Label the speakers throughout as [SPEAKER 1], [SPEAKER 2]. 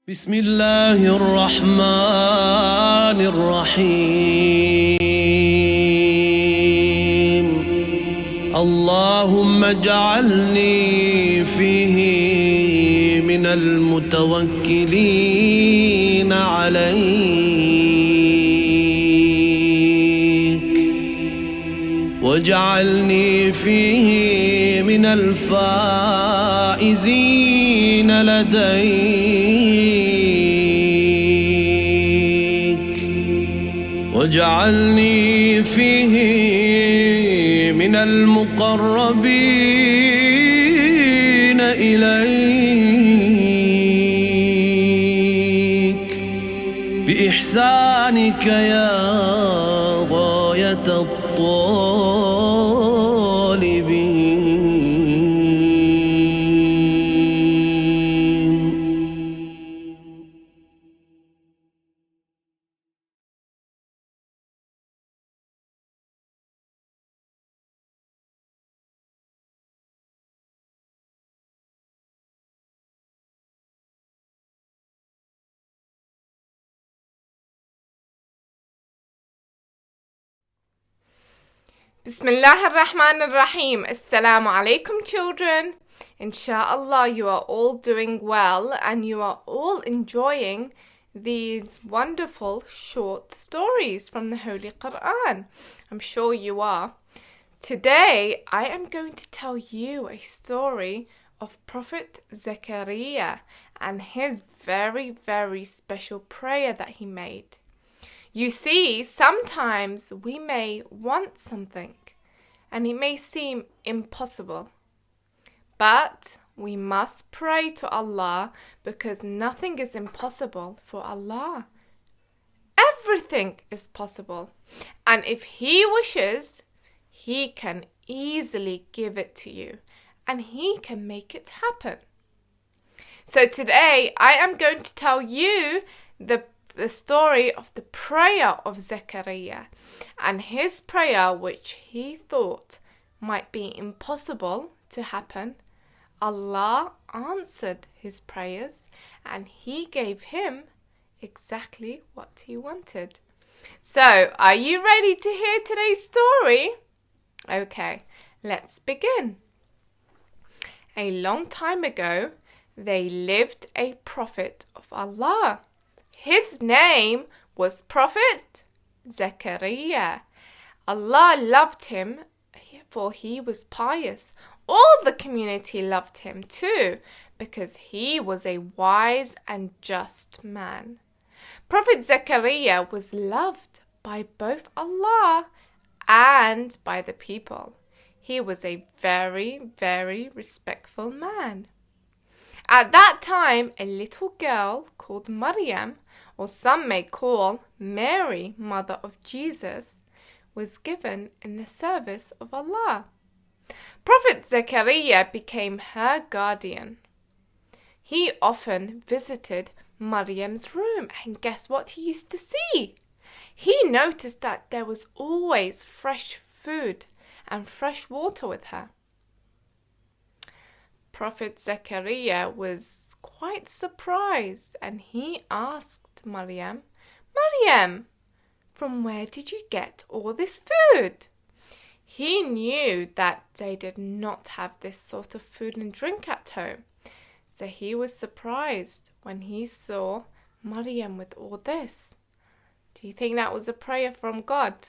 [SPEAKER 1] بسم الله الرحمن الرحيم اللهم اجعلني فيه من المتوكلين عليك واجعلني فيه من الفائزين لديك واجعلني فيه من المقربين إليك بإحسانك يا غاية الطالبين.
[SPEAKER 2] Bismillah ar-Rahman ar-Rahim. Assalamu alaikum, children. Inshallah, you are all doing well and you are all enjoying these wonderful short stories from the Holy Quran. I'm sure you are. Today, I am going to tell you a story of Prophet Zechariah and his very, very special prayer that he made. You see, sometimes we may want something and it may seem impossible, but we must pray to Allah because nothing is impossible for Allah. Everything is possible, and if He wishes, He can easily give it to you and He can make it happen. So today I am going to tell you the story of the prayer of Zechariah and his prayer, which he thought might be impossible to happen. Allah answered his prayers and he gave him exactly what he wanted. So, are you ready to hear today's story? Okay, let's begin. A long time ago, there lived a prophet of Allah. His name was Prophet Zechariah. Allah loved him for he was pious. All the community loved him too because he was a wise and just man. Prophet Zechariah was loved by both Allah and by the people. He was a very, very respectful man. At that time, a little girl called Maryam, or some may call Mary, mother of Jesus, was given in the service of Allah. Prophet Zechariah became her guardian. He often visited Maryam's room, and guess what he used to see? He noticed that there was always fresh food and fresh water with her. Prophet Zechariah was quite surprised and he asked Maryam, from where did you get all this food? He knew that they did not have this sort of food and drink at home, so he was surprised when he saw Maryam with all this. Do you think that was a prayer from God?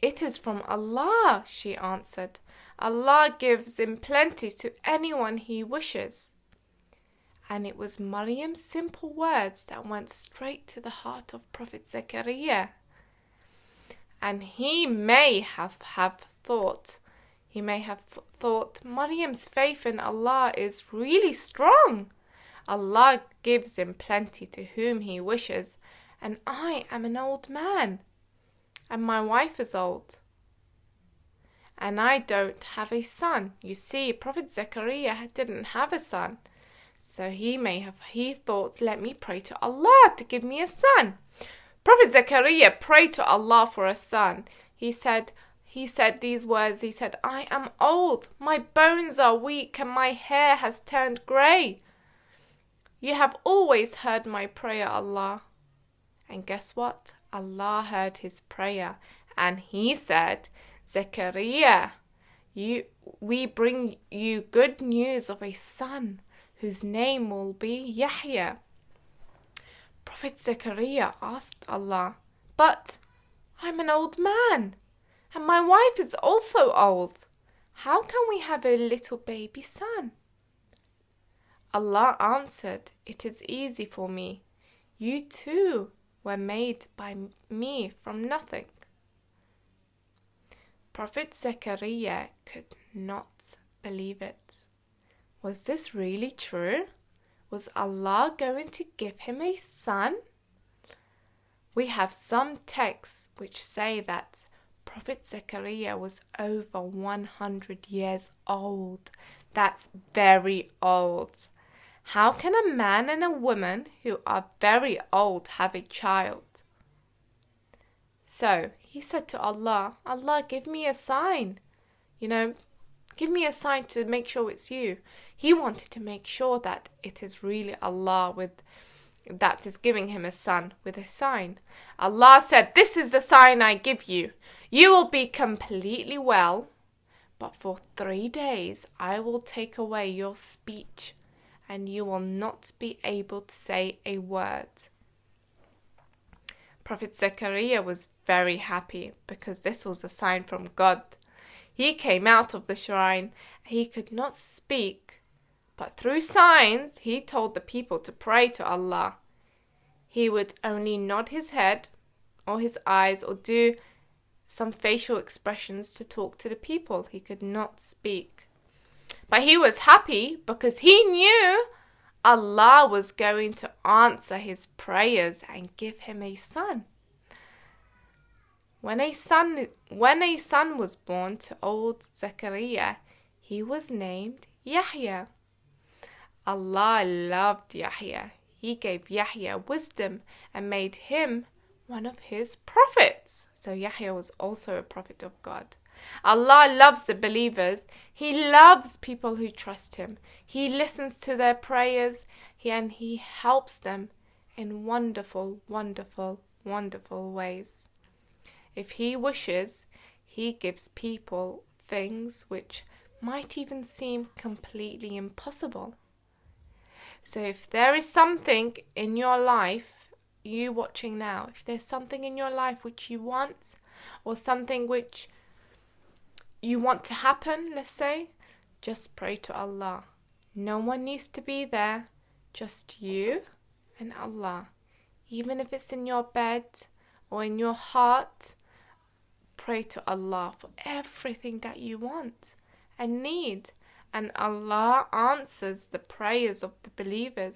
[SPEAKER 2] It is from Allah, she answered. Allah gives in plenty to anyone He wishes. And it was Maryam's simple words that went straight to the heart of Prophet Zechariah. And he may have thought Maryam's faith in Allah is really strong. Allah gives in plenty to whom He wishes, and I am an old man, and my wife is old, and I don't have a son. You see, Prophet Zechariah didn't have a son. So he thought, let me pray to Allah to give me a son. Prophet Zechariah prayed to Allah for a son. He said these words. He said, I am old, my bones are weak, and my hair has turned grey. You have always heard my prayer, Allah. And guess what? Allah heard his prayer, and he said, Zechariah, we bring you good news of a son whose name will be Yahya. Prophet Zechariah asked Allah, but I'm an old man, and my wife is also old. How can we have a little baby son? Allah answered, it is easy for me. You too were made by me from nothing. Prophet Zechariah could not believe it. Was this really true? Was Allah going to give him a son? We have some texts which say that Prophet Zechariah was over 100 years old. That's very old. How can a man and a woman who are very old have a child? So he said to Allah, Allah, give me a sign. Give me a sign to make sure it's you. He wanted to make sure that it is really Allah that is giving him a son with a sign. Allah said, this is the sign I give you. You will be completely well, but for 3 days I will take away your speech, and you will not be able to say a word. Prophet Zechariah was very happy because this was a sign from God. He came out of the shrine. He could not speak, but through signs he told the people to pray to Allah. He would only nod his head or his eyes or do some facial expressions to talk to the people. He could not speak. But he was happy because he knew Allah was going to answer his prayers and give him a son. When a son was born to old Zechariah, he was named Yahya. Allah loved Yahya. He gave Yahya wisdom and made him one of his prophets. So Yahya was also a prophet of God. Allah loves the believers. He loves people who trust him. He listens to their prayers and he helps them in wonderful, wonderful, wonderful ways. If he wishes, he gives people things which might even seem completely impossible. So if there is something in your life, you watching now, if there's something in your life which you want, or something which you want to happen, let's say, just pray to Allah. No one needs to be there, just you and Allah. Even if it's in your bed or in your heart, pray to Allah for everything that you want and need. And Allah answers the prayers of the believers.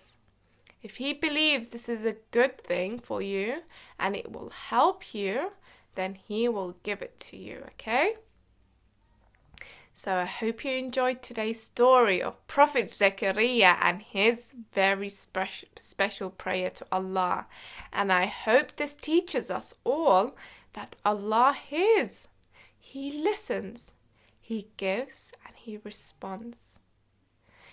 [SPEAKER 2] If He believes this is a good thing for you and it will help you, then He will give it to you, okay? So I hope you enjoyed today's story of Prophet Zechariah and his very special prayer to Allah. And I hope this teaches us all that Allah hears, He listens, He gives, and He responds.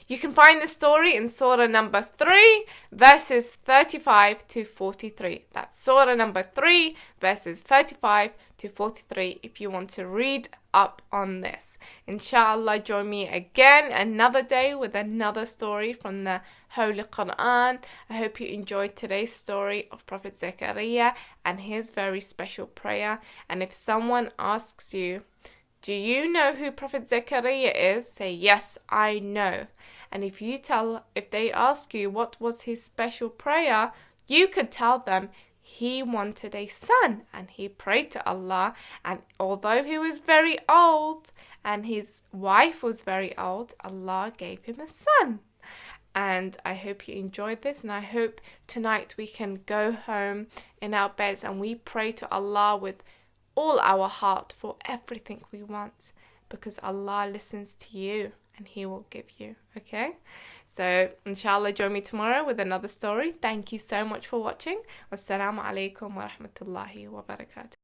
[SPEAKER 2] You can find the story in Surah number 3, verses 35 to 43. That's Surah number 3, verses 35 to 43, if you want to read up on this. Inshallah, join me again another day with another story from the Holy Quran. I hope you enjoyed today's story of Prophet Zechariah and his very special prayer. And if someone asks you, do you know who Prophet Zechariah is? Say, yes, I know. And if they ask you what was his special prayer, you could tell them he wanted a son and he prayed to Allah. And although he was very old and his wife was very old, Allah gave him a son. And I hope you enjoyed this, and I hope tonight we can go home in our beds and we pray to Allah with all our heart for everything we want, because Allah listens to you and He will give you, okay? So inshallah, join me tomorrow with another story. Thank you so much for watching. Wassalamu alaikum wa rahmatullahi wa barakatuh.